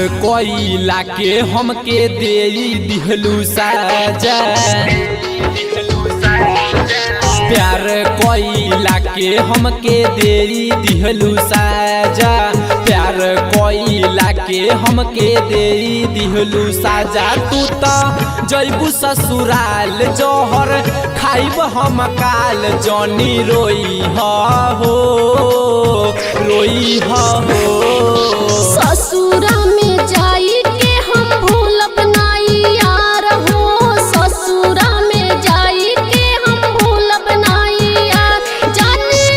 कोइला के हमके दे दिहलू साजा, प्यार कोइला के हमके दे दिहलू साजा, प्यार कोइला के हमके दे दिहलू साजा। तू तो जैबू ससुराल जोहर खाइब हम काल, जनी रोई हो रोई हो। ससुरा में जाई के हम भूलब नाई यार हो, ससुरा में जाई के हम भूलब नाई यार। जाने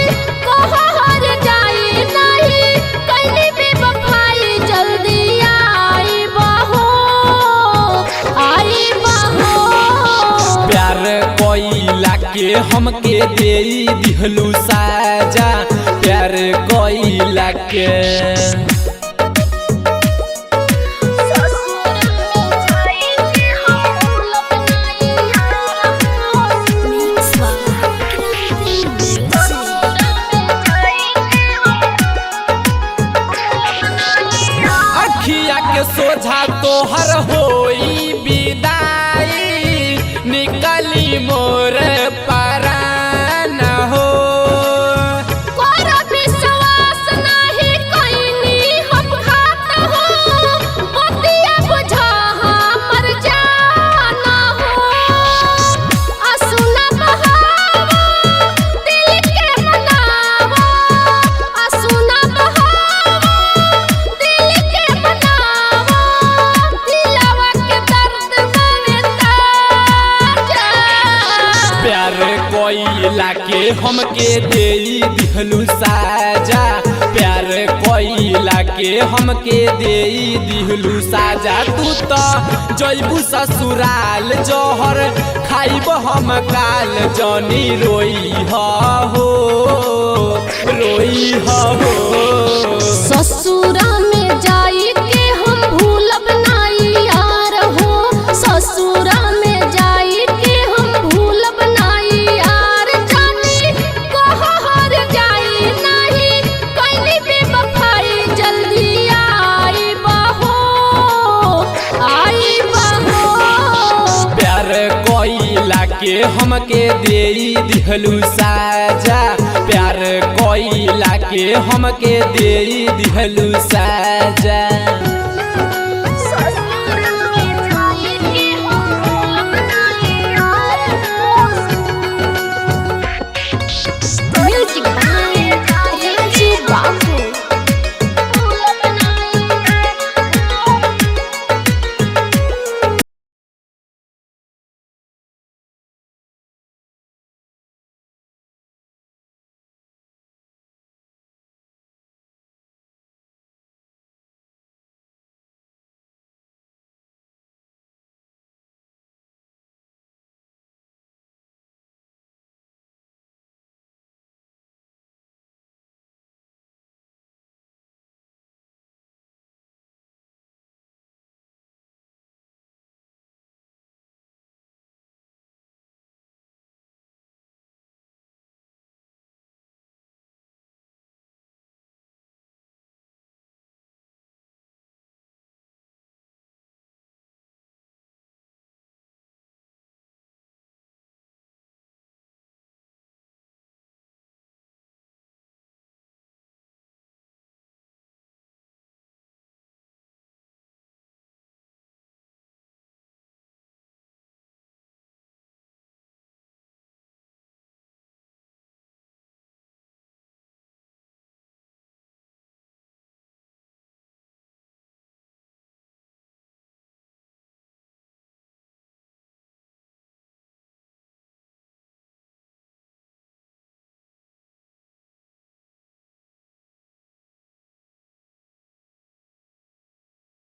कहाँ हर जाई नहीं कहीं भी वफाई, जल्दी आई बहो आई बहो। प्यार कोइला के हमके दे दिहलू साजा, प्यार कोइला के। अखिया के सोझा तोहर होई विदाई, निकली मोर परान हो। कोरा विश्वास नहीं कइनी हम घात हो, बतिया बुझा हमर जाना हो। असुना बहावा दिल के मनावा, असुना बहावा दिल के मनावा, दिलवा के दर्द में ताजा। प्यार कोइला के हमके दे दिहलू साजा, प्यार कोइला के हमके दे दिहलू साजा। तू तो जैबू ससुराल जोहर खाइब हम काल, जनी रोई हो रोई हो। ससुरा में जाई के हम भूलब नाई यार हो, ससुरा में जाई के हम भूलब नाई यार। जाने कहाँ हर जाई नहीं कहीं भी वफाई, जल्दी आई बहो आई बहो। प्यार कोइला के हमके दे दिहलू साजा, प्यार कोइला के हमके दे दिहलू साजा। म्यूजिक बाबू।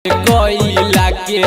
कोइला के